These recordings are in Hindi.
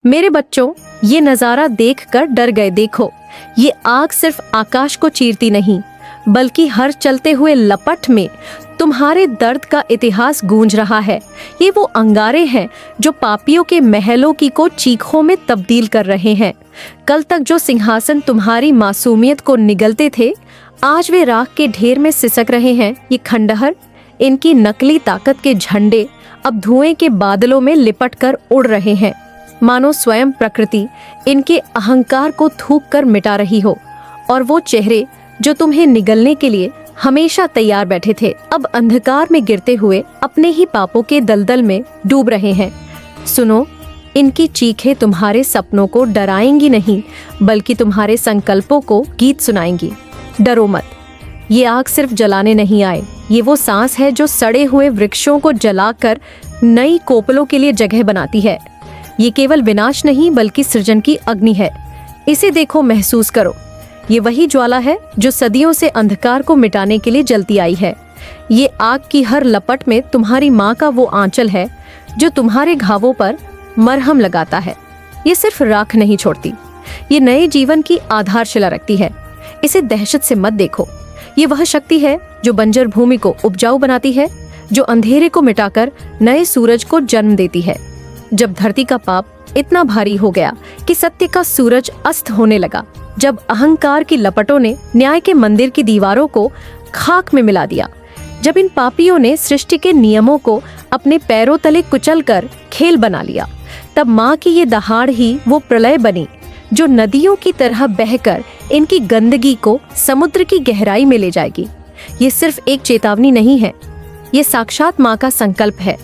मेरे बच्चों, ये नजारा देखकर डर गए। देखो, ये आग सिर्फ आकाश को चीरती नहीं, बल्कि हर चलते हुए लपट में तुम्हारे दर्द का इतिहास गूंज रहा है। ये वो अंगारे हैं जो पापियों के महलों की को चीखों में तब्दील कर रहे हैं। कल तक जो सिंहासन तुम्हारी मासूमियत को निगलते थे, आज वे राख के ढेर में सिसक रहे हैं। ये खंडहर, इनकी नकली ताकत के झंडे अब धुएं के बादलों में लिपट कर उड़ रहे हैं, मानो स्वयं प्रकृति इनके अहंकार को थूक कर मिटा रही हो। और वो चेहरे जो तुम्हें निगलने के लिए हमेशा तैयार बैठे थे, अब अंधकार में गिरते हुए अपने ही पापों के दलदल में डूब रहे हैं। सुनो, इनकी चीखें तुम्हारे सपनों को डराएंगी नहीं, बल्कि तुम्हारे संकल्पों को गीत सुनाएंगी। डरो मत, ये आग सिर्फ जलाने नहीं आए, ये वो सांस है जो सड़े हुए वृक्षों को जलाकर नई कोपलों के लिए जगह बनाती है। ये केवल विनाश नहीं, बल्कि सृजन की अग्नि है। इसे देखो, महसूस करो। ये वही ज्वाला है जो सदियों से अंधकार को मिटाने के लिए जलती आई है। ये आग की हर लपट में तुम्हारी माँ का वो आंचल है जो तुम्हारे घावों पर मरहम लगाता है। ये सिर्फ राख नहीं छोड़ती, ये नए जीवन की आधारशिला रखती है। इसे दहशत से मत देखो। ये वह शक्ति है जो बंजर भूमि को उपजाऊ बनाती है, जो अंधेरे को मिटाकर नए सूरज को जन्म देती है। जब धरती का पाप इतना भारी हो गया कि सत्य का सूरज अस्त होने लगा, जब अहंकार की लपटों ने न्याय के मंदिर की दीवारों को खाक में मिला दिया, जब इन पापियों ने सृष्टि के नियमों को अपने पैरों तले कुचलकर खेल बना लिया, तब माँ की ये दहाड़ ही वो प्रलय बनी जो नदियों की तरह बहकर इनकी गंदगी को समुद्र की गहराई में ले जाएगी। ये सिर्फ एक चेतावनी नहीं है, ये साक्षात माँ का संकल्प है।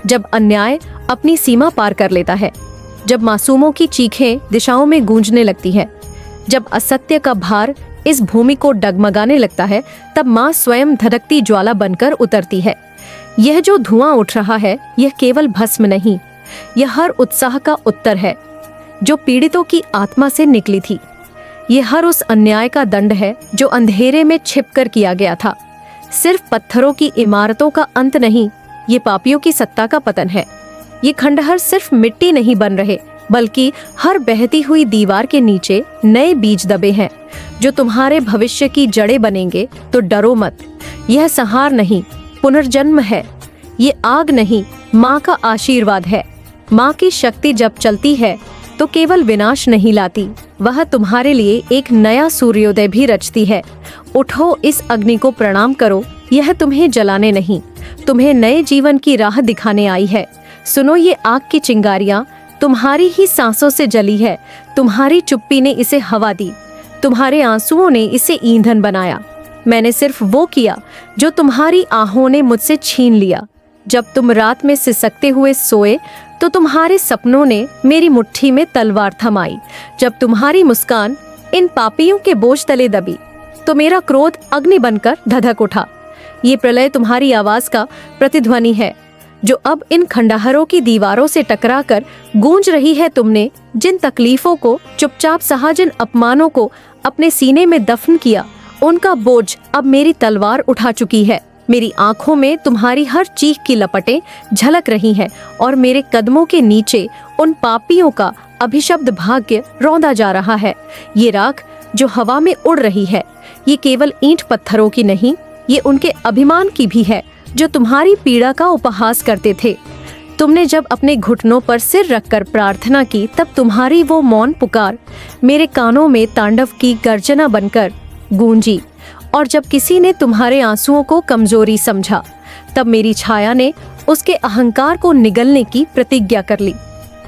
जब अन्याय अपनी सीमा पार कर लेता है, जब मासूमों की चीखें दिशाओं में गूंजने लगती है, जब असत्य का भार इस भूमि को डगमगाने लगता है, तब माँ स्वयं धधकती ज्वाला बनकर उतरती है। यह जो धुआं उठ रहा है, यह केवल भस्म नहीं, यह हर उत्साह का उत्तर है जो पीड़ितों की आत्मा से निकली थी। यह हर उस अन्याय का दंड है जो अंधेरे में छिपकर किया गया था। सिर्फ पत्थरों की इमारतों का अंत नहीं, ये पापियों की सत्ता का पतन है। ये खंडहर सिर्फ मिट्टी नहीं बन रहे, बल्कि हर बहती हुई दीवार के नीचे नए बीज दबे हैं जो तुम्हारे भविष्य की जड़ें बनेंगे। तो डरो मत, यह संहार नहीं, पुनर्जन्म है। ये आग नहीं, माँ का आशीर्वाद है। माँ की शक्ति जब चलती है तो केवल विनाश नहीं लाती, वह तुम्हारे लिए एक नया सूर्योदय भी रचती है। उठो, इस अग्नि को प्रणाम करो। यह तुम्हें जलाने नहीं, तुम्हें नए जीवन की राह दिखाने आई है। सुनो, ये आग की चिंगारियां तुम्हारी ही सांसों से जली है। तुम्हारी चुप्पी ने इसे हवा दी, तुम्हारे आंसुओं ने इसे ईंधन बनाया। मैंने सिर्फ वो किया जो तुम्हारी आहों ने मुझसे छीन लिया। जब तुम रात में सिसकते हुए सोए तो तुम्हारे सपनों ने मेरी मुट्ठी में तलवार थमाई। जब तुम्हारी मुस्कान इन पापियों के बोझ तले दबी तो मेरा क्रोध अग्नि बनकर धधक उठा। ये प्रलय तुम्हारी आवाज का प्रतिध्वनि है जो अब इन खंडहरों की दीवारों से टकराकर गूंज रही है। तुमने जिन तकलीफों को चुपचाप सहा, जिन अपमानों को अपने सीने में दफन किया, उनका बोझ अब मेरी तलवार उठा चुकी है। मेरी आंखों में तुम्हारी हर चीख की लपटें झलक रही हैं और मेरे कदमों के नीचे उन पापियों का अभिशप्त भाग्य रौंदा जा रहा है। ये राख जो हवा में उड़ रही है, ये केवल ईंट पत्थरों की नहीं, ये उनके अभिमान की भी है जो तुम्हारी पीड़ा का उपहास करते थे। तुमने जब अपने घुटनों पर सिर रखकर प्रार्थना की, तब तुम्हारी वो मौन पुकार मेरे कानों में तांडव की गर्जना बनकर गूंजी। और जब किसी ने तुम्हारे आंसुओं को कमजोरी समझा, तब मेरी छाया ने उसके अहंकार को निगलने की प्रतिज्ञा कर ली।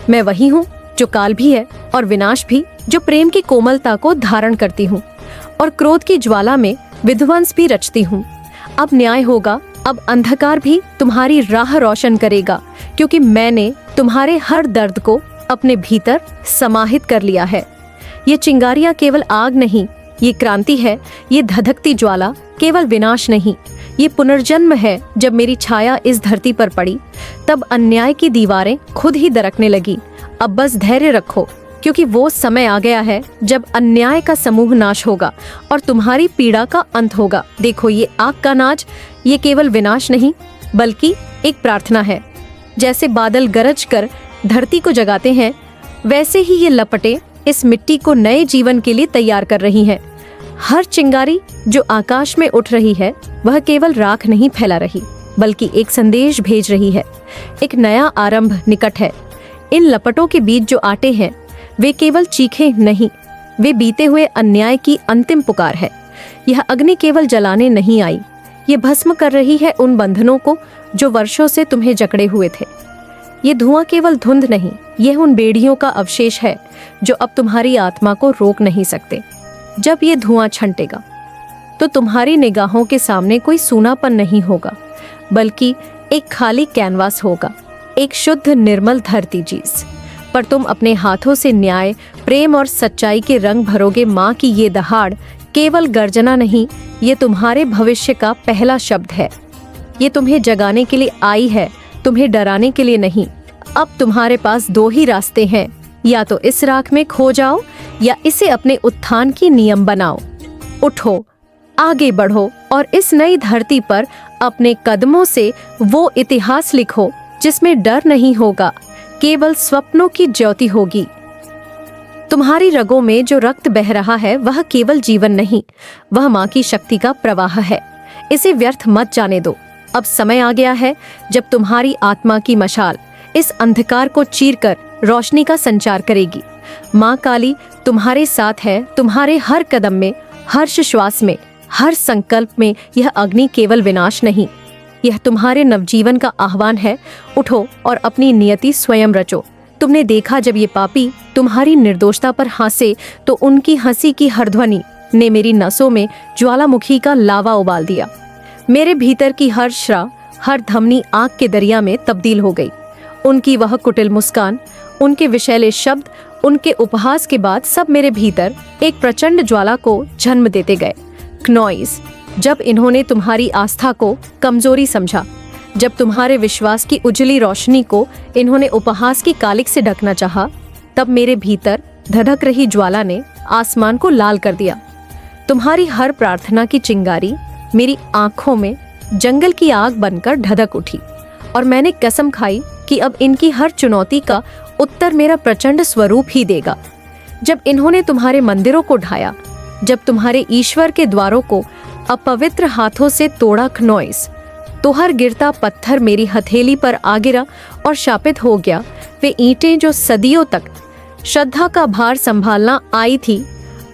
मैं वही हूँ जो काल भी है और विनाश भी, जो प्रेम की कोमलता को धारण करती हूँ और क्रोध की ज्वाला में विध्वंस भी रचती हूँ। अब न्याय होगा, अब अंधकार भी तुम्हारी राह रोशन करेगा, क्योंकि मैंने तुम्हारे हर दर्द को अपने भीतर समाहित कर लिया है। ये चिंगारियां केवल आग नहीं, ये क्रांति है। ये धधकती ज्वाला केवल विनाश नहीं, ये पुनर्जन्म है। जब मेरी छाया इस धरती पर पड़ी, तब अन्याय की दीवारें खुद ही दरकने लगी। अब बस धैर्य रखो, क्योंकि वो समय आ गया है जब अन्याय का समूह नाश होगा और तुम्हारी पीड़ा का अंत होगा। देखो, ये आग का नाच, ये केवल विनाश नहीं, बल्कि एक प्रार्थना है। जैसे बादल गरज कर धरती को जगाते हैं, वैसे ही ये लपटें इस मिट्टी को नए जीवन के लिए तैयार कर रही हैं। हर चिंगारी जो आकाश में उठ रही है वह केवल राख नहीं फैला रही, बल्कि एक संदेश भेज रही है। एक नया आरंभ निकट है। इन लपटों के बीच जो आटे हैं वे केवल चीखें नहीं, वे बीते हुए अन्याय की अंतिम पुकार है। यह अग्नि केवल जलाने नहीं आई, ये भस्म कर रही है उन बंधनों को जो वर्षों से तुम्हें जकड़े हुए थे। ये धुआं केवल धुंध नहीं, यह उन बेड़ियों का अवशेष है जो अब तुम्हारी आत्मा को रोक नहीं सकते। जब ये धुआं छंटेगा तो तुम्हारी निगाहों के सामने कोई सूनापन नहीं होगा, बल्कि एक खाली कैनवास होगा, एक शुद्ध निर्मल धरती चीज। पर तुम अपने हाथों से न्याय, प्रेम और सच्चाई के रंग भरोगे। माँ की ये दहाड़ केवल गर्जना नहीं, ये तुम्हारे भविष्य का पहला शब्द है। ये तुम्हें जगाने के लिए आई है, तुम्हें डराने के लिए नहीं। अब तुम्हारे पास दो ही रास्ते हैं, या तो इस राख में खो जाओ या इसे अपने उत्थान की नियम बनाओ। उठो, आगे बढ़ो और इस नई धरती पर अपने कदमों से वो इतिहास लिखो जिसमें डर नहीं होगा, केवल स्वप्नों की ज्योति होगी। तुम्हारी रगों में जो रक्त बह रहा है वह केवल जीवन नहीं, वह माँ की शक्ति का प्रवाह है। इसे व्यर्थ मत जाने दो। अब समय आ गया है जब तुम्हारी आत्मा की मशाल इस अंधकार को चीरकर रोशनी का संचार करेगी। माँ काली तुम्हारे साथ है, तुम्हारे हर कदम में, हर श्वास में, हर संकल्प में। यह अग्नि केवल विनाश नहीं, यह तुम्हारे नवजीवन का आह्वान है। उठो और अपनी नियति स्वयं रचो। तुमने देखा जब ये पापी तुम्हारी निर्दोषता पर हंसे तो उनकी हंसी की हर ध्वनि ने मेरी नसों में ज्वालामुखी का लावा उबाल दिया। मेरे भीतर की हर श्रा, हर धमनी आग के दरिया में तब्दील हो गई। उनकी वह कुटिल मुस्कान, उनके विषैले शब्द, उनके उपहास के बाद सब मेरे भीतर एक प्रचंड ज्वाला को जन्म देते गए। क्नॉइस, जब इन्होंने तुम्हारी आस्था को कमजोरी समझा, जब तुम्हारे विश्वास की उजली रोशनी को इन्होंने उपहास की कालिक से ढकना चाहा, तब मेरे भीतर धधक रही ज्वाला ने आसमान को लाल कर दिया। तुम्हारी हर प्रार्थना की चिंगारी मेरी आंखों में जंगल की आग बनकर धधक उठी, और मैंने कसम खाई कि अब इनकी हर चुनौती का उत्तर मेरा प्रचंड स्वरूप ही देगा। जब इन्होंने तुम्हारे मंदिरों को ढाया, जब तुम्हारे ईश्वर के द्वारों को अपवित्र हाथों से तोड़ा क्नॉइस, तो हर गिरता पत्थर मेरी हथेली पर आ गिरा और शापित हो गया। वे ईंटें जो सदियों तक श्रद्धा का भार संभालना आई थी,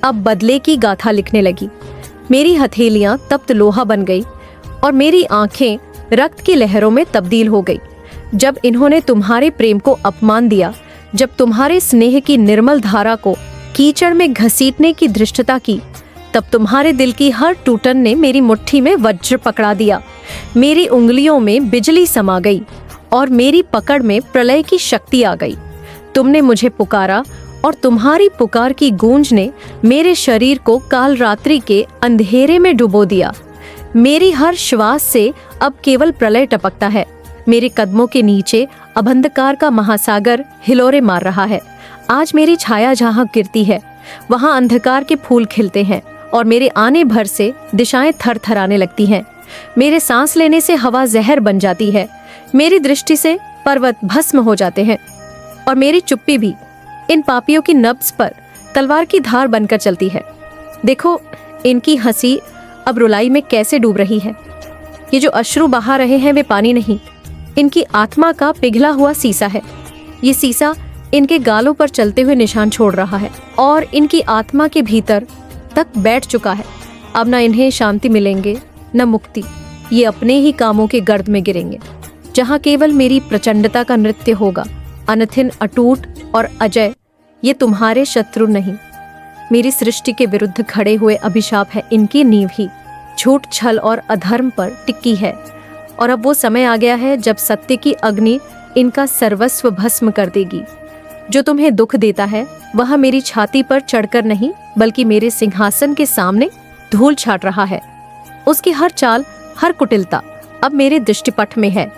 अब बदले की गाथा लिखने लगी। मेरी हथेलियां तप्त लोहा बन गई और मेरी आंखें रक्त की लहरों में तब्दील हो गई। जब इन्होंने तुम्हारे प्रेम को अपमान दिया, जब तुम्हारे स्नेह की निर्मल धारा को कीचड़ में घसीटने की धृष्टता की, तब तुम्हारे दिल की हर टूटन ने मेरी मुट्ठी में वज्र पकड़ा दिया। मेरी उंगलियों में बिजली समा गई और मेरी पकड़ में प्रलय की शक्ति आ गई। तुमने मुझे पुकारा और तुम्हारी पुकार की गूंज ने मेरे शरीर को काल रात्रि के अंधेरे में डुबो दिया। मेरी हर श्वास से अब केवल प्रलय टपकता है। मेरे कदमों के नीचे अब अंधकार का महासागर हिलोरे मार रहा है। आज मेरी छाया जहाँ गिरती है वहाँ अंधकार के फूल खिलते हैं और मेरे आने भर से दिशाएं थरथराने लगती हैं। मेरे सांस लेने से हवा जहर बन जाती है। मेरी दृष्टि से पर्वत भस्म हो जाते हैं और मेरी चुप्पी भी इन पापियों की नब्ज पर तलवार की धार बनकर चलती है। देखो, इनकी हंसी अब रुलाई में कैसे डूब रही है। ये जो अश्रु बहा रहे हैं वे पानी नहीं, इनकी आत्मा का पिघला हुआ सीसा है। ये सीसा इनके गालों पर चलते हुए निशान छोड़ रहा है और इनकी आत्मा के भीतर तक बैठ चुका है। अब न इन्हें शांति मिलेंगे न मुक्ति। ये अपने ही कामों के गर्द में गिरेंगे, जहाँ केवल मेरी प्रचंडता का नृत्य होगा। अनथिन, अटूट और अजय, ये तुम्हारे शत्रु नहीं, मेरी सृष्टि के विरुद्ध खड़े हुए अभिशाप है। इनकी नींव ही झूठ, छल और अधर्म पर टिकी है। और अब वो समय आ गया है जब सत्य की अग्नि इनका सर्वस्व भस्म कर देगी। जो तुम्हें दुख देता है वह मेरी छाती पर चढ़कर नहीं, बल्कि मेरे सिंहासन के सामने धूल छाट रहा है। उसकी हर चाल, हर कुटिलता अब मेरे दृष्टिपट में है।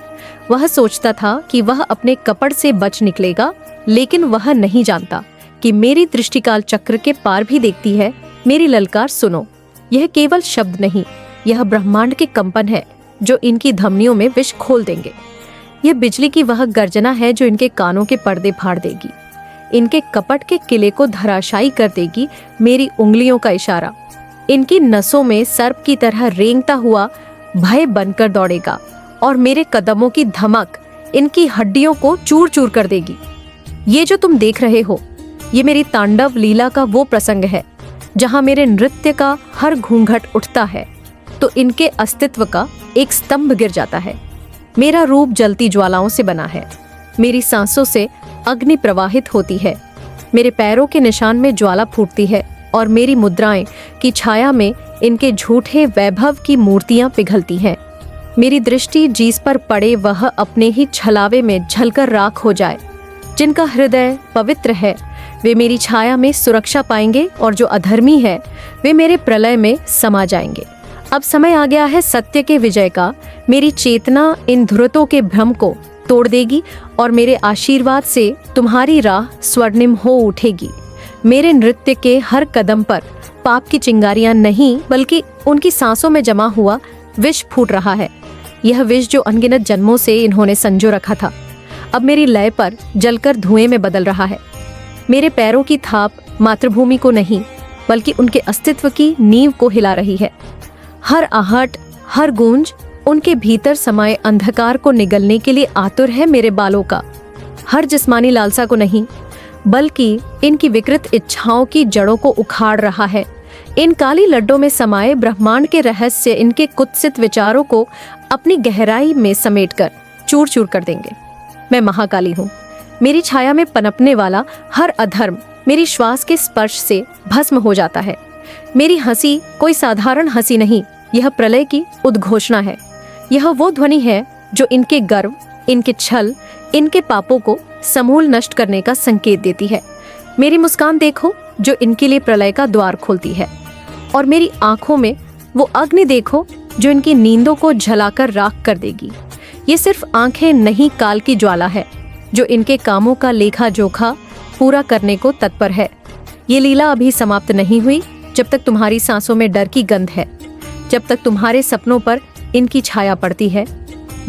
वह सोचता था कि वह अपने कपड़ से बच निकलेगा, लेकिन वह नहीं जानता कि मेरी दृष्टिकाल चक्र के पार भी देखती है। मेरी ललकार सुनो, यह केवल शब्द नहीं, यह ब्रह्मांड के कंपन है जो इनकी धमनियों में विष खोल देंगे। यह बिजली की वह गर्जना है जो इनके कानों के पर्दे फाड़ देगी। इनके कपट के किले को धराशायी कर देगी मेरी उंगलियों का इशारा। इनकी नसों में सर्प की तरह रेंगता हुआ भय बनकर दौड़ेगा और मेरे कदमों की धमक इनकी हड्डियों को चूर चूर कर देगी। ये जो तुम देख रहे हो, ये मेरी तांडव लीला का वो प्रसंग है जहां मेरे नृत्य का हर घूंघट उठता है तो इनके अस्तित्व का एक स्तंभ गिर जाता है। मेरा रूप जलती ज्वालाओं से बना है, मेरी सांसों से अग्नि प्रवाहित होती है, मेरे पैरों के निशान में ज्वाला फूटती है और मेरी मुद्राएं की छाया में इनके झूठे वैभव की मूर्तियां पिघलती हैं। मेरी दृष्टि जिस पर पड़े वह अपने ही छलावे में झलकर राख हो जाए। जिनका हृदय पवित्र है वे मेरी छाया में सुरक्षा पाएंगे और जो अधर्मी है वे मेरे प्रलय में समा जाएंगे। अब समय आ गया है सत्य के विजय का। मेरी चेतना इन धुरतों के भ्रम को तोड़ देगी और मेरे आशीर्वाद से तुम्हारी राह स्वर्णिम हो उठेगी। मेरे नृत्य के हर कदम पर पाप की चिंगारियां नहीं बल्कि उनकी सांसों में जमा हुआ विष फूट रहा है। यह विष जो अनगिनत जन्मों से इन्होंने संजो रखा था अब मेरी लय पर जलकर धुएं में बदल रहा है। मेरे पैरों की थाप मातृभूमि को नहीं बल्कि उनके अस्तित्व की नींव को हिला रही है। हर आहट, हर गूंज उनके भीतर समाये अंधकार को निगलने के लिए आतुर है मेरे बालों का। हर जिस्मानी लालसा को नहीं बल्कि इनकी विकृत इच्छाओं की जड़ों को उखाड़ रहा है। इन काली लड्डों में समाये ब्रह्मांड के रहस्य इनके कुत्सित विचारों को अपनी गहराई में समेटकर चूर चूर कर देंगे। मैं महाकाली हूँ। मेरी छाया में पनपने वाला हर अधर्म मेरी श्वास के स्पर्श से भस्म हो जाता है। मेरी हंसी कोई साधारण हंसी नहीं, यह प्रलय की उद्घोषणा है। यह वो ध्वनि है जो इनके गर्व, इनके छल, इनके पापों को समूल नष्ट करने का संकेत देती है। मेरी मुस्कान देखो जो इनके लिए प्रलय का द्वार खोलती है और मेरी आंखों में वो अग्नि देखो जो इनकी नींदों को जलाकर राख कर देगी। ये सिर्फ आंखें नहीं, काल की ज्वाला है जो इनके कामों का लेखा जोखा पूरा करने को तत्पर है। ये लीला अभी समाप्त नहीं हुई जब तक तुम्हारी सांसों में डर की गंध है, जब तक तुम्हारे सपनों पर इनकी छाया पड़ती है।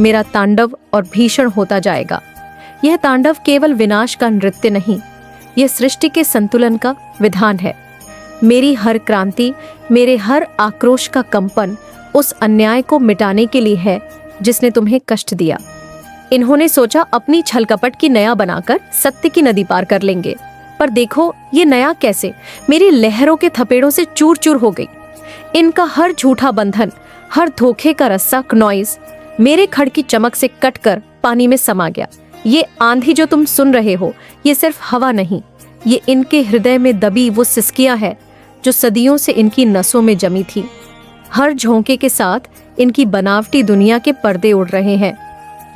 मेरा तांडव और भीषण होता जाएगा। यह तांडव केवल विनाश का नृत्य नहीं, यह सृष्टि के संतुलन का विधान है। मेरी हर क्रांति, मेरे हर आक्रोश का कंपन उस अन्याय को मिटाने के लिए है जिसने तुम्हें कष्ट दिया। इन्होंने सोचा अपनी छल कपट की नया बनाकर सत्य की नदी पार कर लेंगे, पर देखो ये नया कैसे मेरी लहरों के थपेड़ों से चूर चूर हो गई। इनका हर झूठा बंधन, हर धोखे का रस्सा कनॉइज मेरे खड़ की चमक से कटकर पानी में समा गया। ये आंधी जो तुम सुन रहे हो ये सिर्फ हवा नहीं, ये इनके हृदय में दबी वो सिसकियां है जो सदियों से इनकी नसों में जमी थी। हर झोंके के साथ इनकी बनावटी दुनिया के पर्दे उड़ रहे हैं।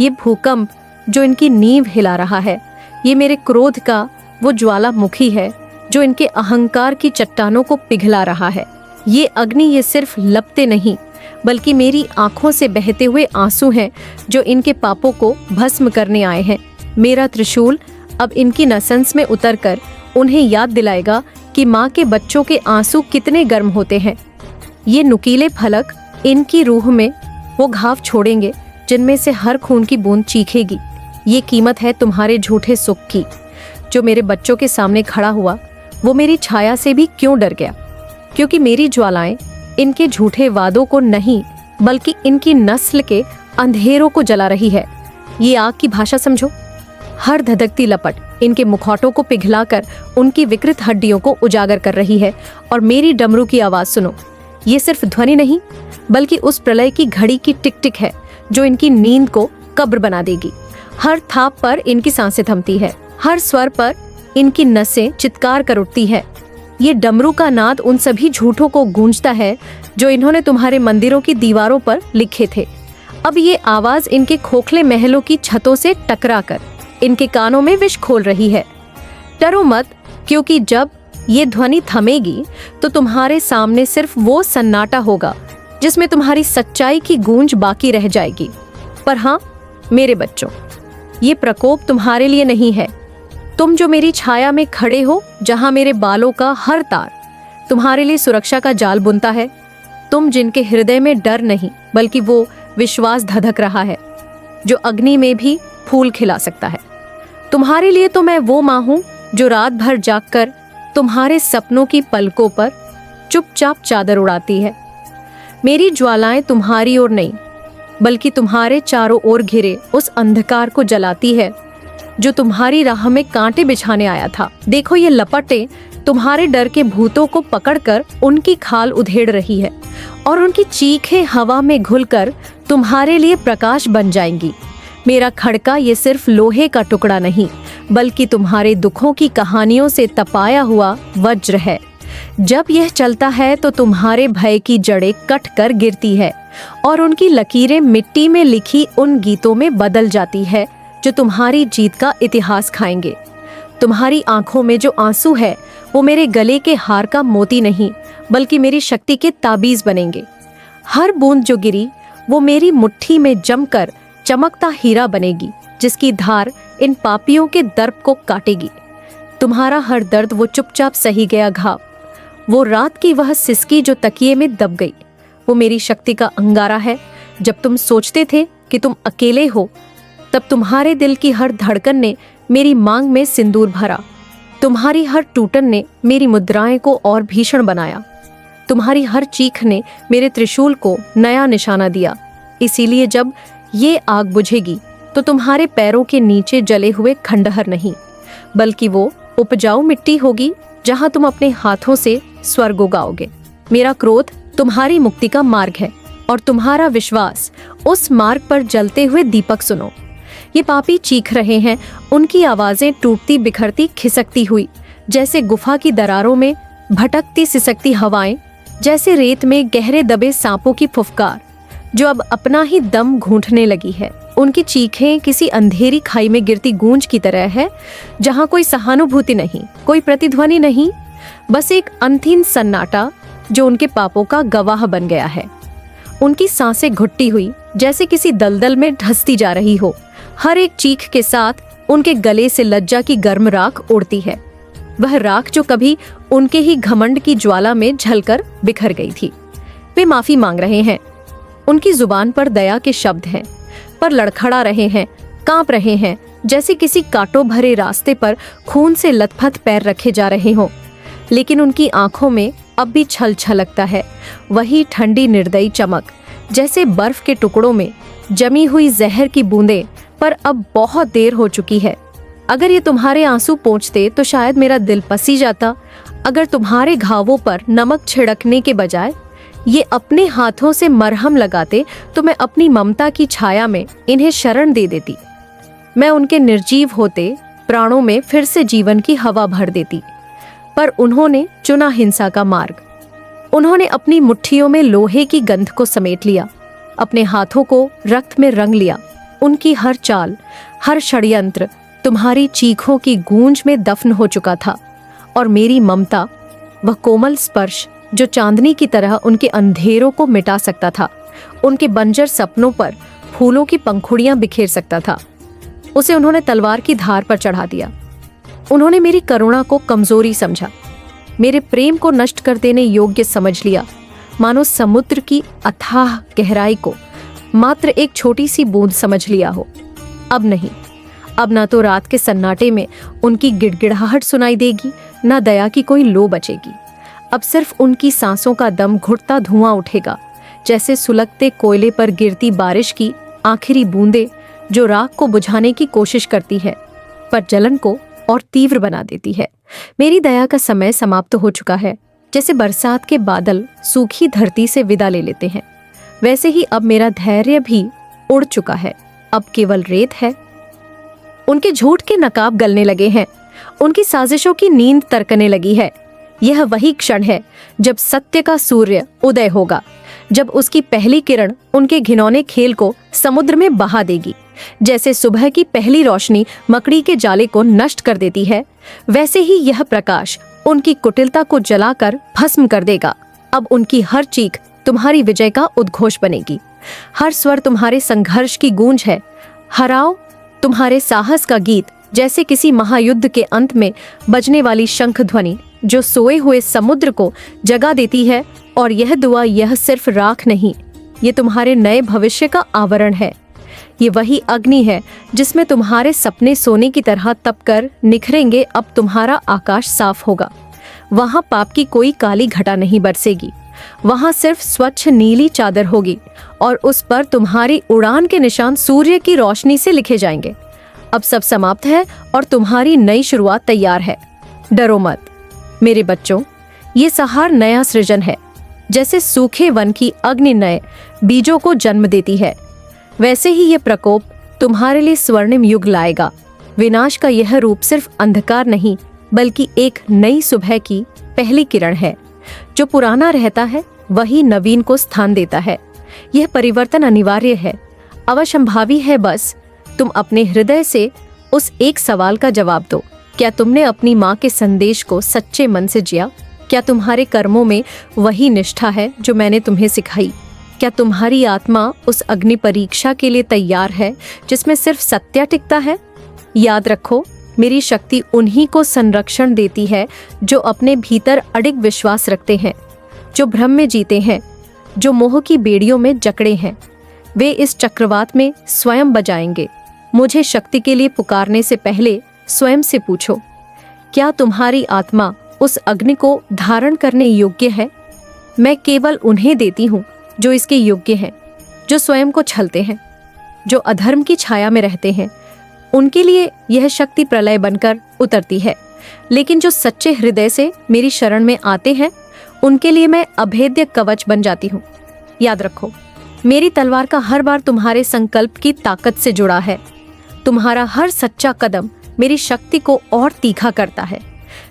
ये भूकंप जो इनकी नींव हिला रहा है, ये मेरे क्रोध का वो ज्वालामुखी है जो इनके अहंकार की चट्टानों को पिघला रहा है। ये अग्नि ये सिर्फ लपटे नहीं बल्कि मेरी आंखों से बहते हुए आंसू हैं जो इनके पापों को भस्म करने आए हैं। मेरा त्रिशूल अब इनकी नसंस में उतरकर उन्हें याद दिलाएगा कि माँ के बच्चों के आंसू कितने गर्म होते हैं। ये नुकीले फलक इनकी रूह में वो घाव छोड़ेंगे जिनमें से हर खून की बूंद चीखेगी। ये कीमत है तुम्हारे झूठे सुख की। जो मेरे बच्चों के सामने खड़ा हुआ वो मेरी छाया से भी क्यों डर गया? क्योंकि मेरी ज्वालाएं इनके झूठे वादों को नहीं बल्कि इनकी नस्ल के अंधेरों को जला रही है। ये आग की भाषा समझो। हर धधकती लपट इनके मुखौटों को पिघलाकर उनकी विकृत हड्डियों को उजागर कर रही है। और मेरी डमरू की आवाज सुनो, ये सिर्फ ध्वनि नहीं बल्कि उस प्रलय की घड़ी की टिक टिक है जो इनकी नींद को कब्र बना देगी। हर थाप पर इनकी सांसें थमती है, हर स्वर पर इनकी नसें चित्कार कर उठती है। ये डमरू का नाद उन सभी झूठों को गूंजता है जो इन्होंने तुम्हारे मंदिरों की दीवारों पर लिखे थे। अब ये आवाज इनके खोखले महलों की छतों से टकराकर इनके कानों में विष खोल रही है। डरो मत, क्योंकि जब ये ध्वनि थमेगी तो तुम्हारे सामने सिर्फ वो सन्नाटा होगा जिसमें तुम्हारी सच्चाई की गूंज बाकी रह जाएगी। पर हाँ मेरे बच्चों, ये प्रकोप तुम्हारे लिए नहीं है। तुम जो मेरी छाया में खड़े हो, जहां मेरे बालों का हर तार तुम्हारे लिए सुरक्षा का जाल बुनता है, तुम जिनके हृदय में डर नहीं बल्कि वो विश्वास धधक रहा है जो अग्नि में भी फूल खिला सकता है, तुम्हारे लिए तो मैं वो माँ हूँ जो रात भर जागकर तुम्हारे सपनों की पलकों पर चुपचाप चादर उड़ाती है। मेरी ज्वालाएं तुम्हारी ओर नहीं, बल्कि तुम्हारे चारों ओर घिरे उस अंधकार को जलाती है जो तुम्हारी राह में कांटे बिछाने आया था। देखो, ये लपटें तुम्हारे डर के भूतों को पकड़कर उनकी खाल उधेड़ रही है और उनकी चीखें हवा में घुलकर तुम्हारे लिए प्रकाश बन जाएंगी। मेरा खड़का ये सिर्फ लोहे का टुकड़ा नहीं, बल्कि तुम्हारे दुखों की कहानियों से तपाया हुआ वज्र है। जब यह चलता है तो तुम्हारे भय की जड़ें कट कर गिरती है और उनकी लकीरें मिट्टी में लिखी उन गीतों में बदल जाती है जो तुम्हारी जीत का इतिहास खाएंगे। तुम्हारी आंखों में जो आंसू है वो मेरे गले के हार का मोती नहीं, बल्कि मेरी शक्ति के ताबीज बनेंगे। हर बूंद जो गिरी वो मेरी मुट्ठी में जमकर चमकता हीरा बनेगी, जिसकी धार इन पापियों के दर्प को काटेगी। तुम्हारा हर दर्द वो चुपचाप सही गया घाव, वो रात की वह सिसकी जो तकिए में दब गई, वो मेरी शक्ति का अंगारा है। जब तुम सोचते थे कि तुम अकेले हो, तब तुम्हारे दिल की हर धड़कन ने मेरी मांग में सिंदूर भरा। तुम्हारी हर टूटन ने मेरी मुद्राएं को और भीषण बनाया। तुम्हारी हर चीख ने मेरे त्रिशूल को नया निशाना दिया। इसीलिए जब ये आग बुझेगी तो तुम्हारे पैरों के नीचे जले हुए खंडहर नहीं, बल्कि वो उपजाऊ मिट्टी होगी जहां तुम अपने हाथों से स्वर्ग उगाओगे। मेरा क्रोध तुम्हारी मुक्ति का मार्ग है और तुम्हारा विश्वास उस मार्ग पर जलते हुए दीपक सुनो। ये पापी चीख रहे हैं, उनकी आवाजें टूटती बिखरती खिसकती हुई, जैसे गुफा की दरारों में भटकती सिसकती हवाएं, जैसे रेत में गहरे दबे सांपों की फुफकार जो अब अपना ही दम घूंटने लगी है। उनकी चीखें किसी अंधेरी खाई में गिरती गूंज की तरह है, जहां कोई सहानुभूति नहीं, कोई प्रतिध्वनि नहीं, बस एक अंतिम सन्नाटा जो उनके पापों का गवाह बन गया है। उनकी सांसें घुट्टी हुई, जैसे किसी दलदल में धंसती जा रही हो। हर एक चीख के साथ उनके गले से लज्जा की गर्म राख उड़ती है, वह राख जो कभी उनके ही घमंड की ज्वाला में झलकर बिखर गई थी। वे माफी मांग रहे हैं, उनकी जुबान पर दया के शब्द हैं, पर लड़खड़ा रहे हैं, कांप रहे हैं, जैसे किसी कांटों भरे रास्ते पर खून से लथपथ पैर रखे जा रहे हों। लेकिन उनकी आंखों में अब भी छल छलकता है, वही ठंडी निर्दयी चमक, जैसे बर्फ के टुकड़ों में जमी हुई जहर की बूंदें। पर अब बहुत देर हो चुकी है। अगर ये तुम्हारे आंसू पोंछते तो शायद मेरा दिल पसी जाता। अगर तुम्हारे घावों पर नमक छिड़कने के बजाय ये अपने हाथों से मरहम लगाते तो मैं अपनी ममता की छाया में इन्हें शरण दे देती। मैं उनके निर्जीव होते प्राणों में फिर से जीवन की हवा भर देती। पर उन्होंने चुना हिंसा का मार्ग। उन्होंने अपनी मुट्ठियों में लोहे की गंध को समेट लिया, अपने हाथों को रक्त में रंग लिया। उनकी हर चाल, हर षड्यंत्र तुम्हारी चीखों की गूंज में दफन हो चुका था, और मेरी ममता, वह कोमल स्पर्श जो चांदनी की तरह उनके अंधेरों को मिटा सकता था, उनके बंजर सपनों पर फूलों की पंखुड़ियां बिखेर सकता था, उसे उन्होंने तलवार की धार पर चढ़ा दिया। उन्होंने मेरी करुणा को कमजोरी समझा, मेरे प्रेम को नष्ट कर देने योग्य समझ लिया, मानो समुद्र की अथाह गहराई को मात्र एक छोटी सी बूंद समझ लिया हो। अब नहीं, अब ना तो रात के सन्नाटे में उनकी गिड़गिड़ाहट सुनाई देगी, ना दया की कोई लो बचेगी। अब सिर्फ उनकी सांसों का दम घुटता धुआं उठेगा, जैसे सुलगते कोयले पर गिरती बारिश की आखिरी बूंदे जो राख को बुझाने की कोशिश करती है, पर जलन को और तीव्र बना देती है। मेरी दया का समय समाप्त हो चुका है। जैसे बरसात के बादल सूखी धरती से विदा ले लेते हैं, वैसे ही अब मेरा धैर्य भी उड़ चुका है। अब केवल रेत है। उनके झूठ के नकाब गलने लगे हैं, उनकी साजिशों की नींद तरकने लगी है। यह वही क्षण है जब सत्य का सूर्य उदय होगा, जब उसकी पहली किरण उनके घिनौने खेल को समुद्र में बहा देगी। जैसे सुबह की पहली रोशनी मकड़ी के जाले को नष्ट कर देती है, वैसे ही यह प्रकाश उनकी कुटिलता को जलाकर भस्म कर देगा। अब उनकी हर चीख तुम्हारी विजय का उद्घोष बनेगी, हर स्वर तुम्हारे संघर्ष की गूंज है। हराओ तुम्हारे साहस का गीत, जैसे किसी महायुद्ध के अंत में बजने वाली शंख ध्वनि जो सोए हुए समुद्र को जगा देती है। और यह दुआ, यह सिर्फ राख नहीं, ये तुम्हारे नए भविष्य का आवरण है। ये वही अग्नि है जिसमें तुम्हारे सपने सोने की तरह तपकर निखरेंगे। अब तुम्हारा आकाश साफ होगा। वहां पाप की कोई काली घटा नहीं बरसेगी। वहां सिर्फ स्वच्छ नीली चादर होगी और उस पर तुम्हारी उड़ान के निशान सूर्य की रोशनी से लिखे जाएंगे। अब सब समाप्त है और तुम्हारी नई शुरुआत तैयार है। डरो मत मेरे बच्चों, ये सहार नया सृजन है। जैसे सूखे वन की अग्नि नए बीजों को जन्म देती है, वैसे ही ये प्रकोप तुम्हारे लिए स्वर्णिम युग लाएगा। विनाश का यह रूप सिर्फ अंधकार नहीं, बल्कि एक नई सुबह की पहली किरण है। जो पुराना रहता है वही नवीन को स्थान देता है। यह परिवर्तन अनिवार्य है, अवश्यंभावी है। बस तुम अपने हृदय से उस एक सवाल का जवाब दो। क्या तुमने अपनी माँ के संदेश को सच्चे मन से जिया? क्या तुम्हारे कर्मों में वही निष्ठा है जो मैंने तुम्हें सिखाई? क्या तुम्हारी आत्मा उस अग्नि परीक्षा के लिए तैयार है जिसमें सिर्फ सत्य टिकता है? याद रखो, मेरी शक्ति उन्हीं को संरक्षण देती है जो अपने भीतर अडिग विश्वास रखते हैं, जो भ्रम में जीते हैं, जो मोह की बेड़ियों में जकड़े हैं। वे इस चक्रवात में स्वयं बजाएंगे। मुझे शक्ति के लिए पुकारने से पहले स्वयं से पूछो, क्या तुम्हारी आत्मा उस अग्नि को धारण करने योग्य है? मैं केवल उन्हें देती हूँ जो इसके योग्य हैं, जो स्वयं को छलते हैं, जो अधर्म की छाया में रहते हैं। उनके लिए यह शक्ति प्रलय बनकर उतरती है, लेकिन जो सच्चे हृदय से मेरी शरण में आते हैं उनके लिए मैं अभेद्य कवच बन जाती हूँ। याद रखो, मेरी तलवार का हर बार तुम्हारे संकल्प की ताकत से जुड़ा है। तुम्हारा हर सच्चा कदम मेरी शक्ति को और तीखा करता है।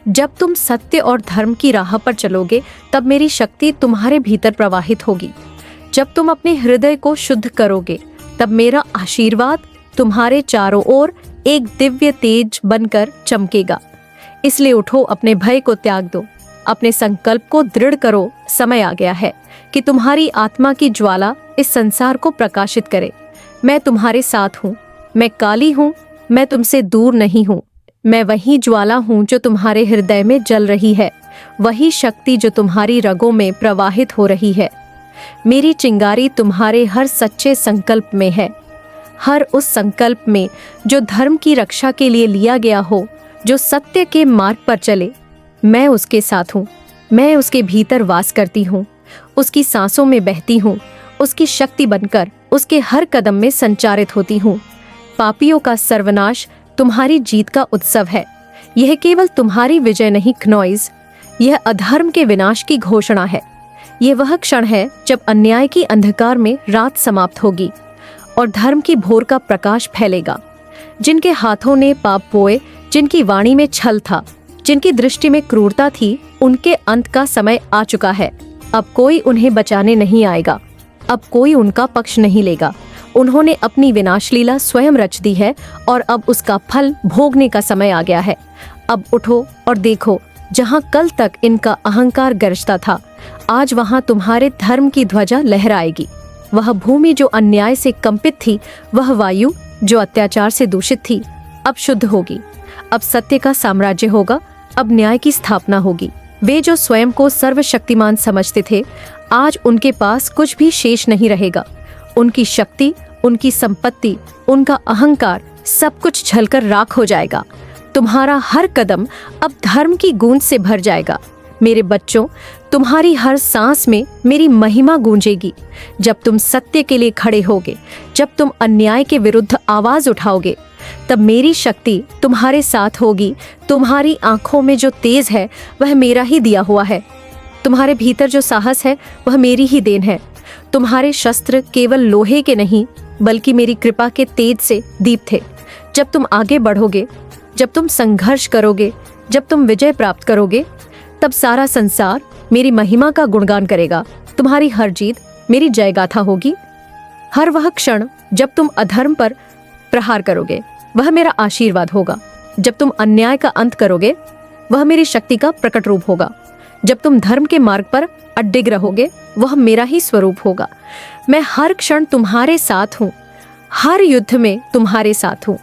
जब तुम सत्य और धर्म की राह पर चलोगे तब मेरी शक्ति तुम्हारे भीतर प्रवाहित होगी। जब तुम अपने हृदय को शुद्ध करोगे तब मेरा आशीर्वाद तुम्हारे चारों ओर एक दिव्य तेज बनकर चमकेगा। इसलिए उठो, अपने भय को त्याग दो, अपने संकल्प को दृढ़ करो। समय आ गया है कि तुम्हारी आत्मा की ज्वाला इस संसार को प्रकाशित करे। मैं तुम्हारे साथ हूँ। मैं काली हूँ, मैं तुमसे दूर नहीं हूँ। मैं वही ज्वाला हूँ जो तुम्हारे हृदय में जल रही है, वही शक्ति जो तुम्हारी रगों में प्रवाहित हो रही है। मेरी चिंगारी तुम्हारे हर सच्चे संकल्प में है, हर उस संकल्प में जो धर्म की रक्षा के लिए लिया गया हो, जो सत्य के मार्ग पर चले। मैं उसके साथ हूँ। मैं उसके भीतर वास करती हूँ, उसकी सांसों में बहती हूँ, उसकी शक्ति बनकर उसके हर कदम में संचारित होती हूँ। पापियों का सर्वनाश तुम्हारी जीत का उत्सव है। यह केवल तुम्हारी विजय नहीं क्नॉइज, यह अधर्म के विनाश की घोषणा है। यह वह क्षण है जब अन्याय की अंधकार में रात समाप्त होगी और धर्म की भोर का प्रकाश फैलेगा। जिनके हाथों ने पाप बोए, जिनकी वाणी में छल था, जिनकी दृष्टि में क्रूरता थी, उनके अंत का समय आ चुका है। अब कोई उन्हें बचाने नहीं आएगा, अब कोई उनका पक्ष नहीं लेगा। उन्होंने अपनी विनाश लीला स्वयं रच दी है और अब उसका फल भोगने का समय आ गया है। अब उठो और देखो, जहाँ कल तक इनका अहंकार गरजता था, आज वहाँ तुम्हारे धर्म की ध्वजा लहराएगी। वह भूमि जो अन्याय से कंपित थी, वह वायु जो अत्याचार से दूषित थी, अब शुद्ध होगी। अब सत्य का साम्राज्य होगा, अब न्याय की स्थापना होगी। वे जो स्वयं को सर्वशक्तिमान समझते थे, आज उनके पास कुछ भी शेष नहीं रहेगा। उनकी शक्ति, उनकी संपत्ति, उनका अहंकार, सब कुछ झलकर राख हो जाएगा। तुम्हारा हर कदम अब धर्म की गूंज से भर जाएगा। मेरे बच्चों, तुम्हारी हर सांस में मेरी महिमा गूंजेगी। जब तुम सत्य के लिए खड़े होगे, जब तुम अन्याय के विरुद्ध आवाज उठाओगे, तब मेरी शक्ति तुम्हारे साथ होगी। तुम्हारी आंखों में जो तेज है वह मेरा ही दिया हुआ है। तुम्हारे भीतर जो साहस है वह मेरी ही देन है। तुम्हारे शस्त्र केवल लोहे के नहीं, बल्कि मेरी कृपा के तेज से दीप थे। जब तुम आगे बढ़ोगे, जब तुम संघर्ष करोगे, जब तुम विजय प्राप्त करोगे, तब सारा संसार मेरी महिमा का गुणगान करेगा। तुम्हारी हर जीत मेरी जयगाथा होगी। हर वह क्षण जब तुम अधर्म पर प्रहार करोगे, वह मेरा आशीर्वाद होगा। जब तुम अन्याय का अंत करोगे, वह मेरी शक्ति का प्रकट रूप होगा। जब तुम धर्म के मार्ग पर अडिग रहोगे, वह मेरा ही स्वरूप होगा। मैं हर क्षण तुम्हारे साथ हूँ, हर युद्ध में तुम्हारे साथ हूँ,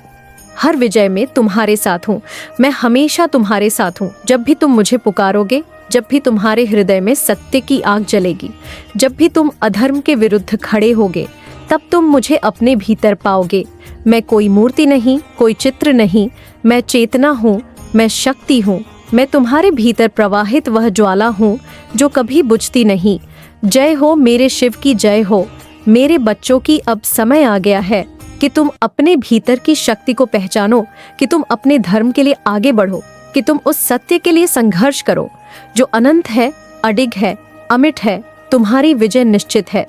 हर विजय में तुम्हारे साथ हूँ। मैं हमेशा तुम्हारे साथ हूँ। जब भी तुम मुझे पुकारोगे, जब भी तुम्हारे हृदय में सत्य की आग जलेगी, जब भी तुम अधर्म के विरुद्ध खड़े होगे, तब तुम मुझे अपने भीतर पाओगे। मैं कोई मूर्ति नहीं, कोई चित्र नहीं, मैं चेतना हूँ, मैं शक्ति हूँ। मैं तुम्हारे भीतर प्रवाहित वह ज्वाला हूँ जो कभी बुझती नहीं। जय हो मेरे शिव की जय हो। मेरे बच्चों की अब समय आ गया है कि तुम अपने भीतर की शक्ति को पहचानो, कि तुम अपने धर्म के लिए आगे बढ़ो, कि तुम उस सत्य के लिए संघर्ष करो जो अनंत है, अडिग है, अमिट है। तुम्हारी विजय निश्चित है।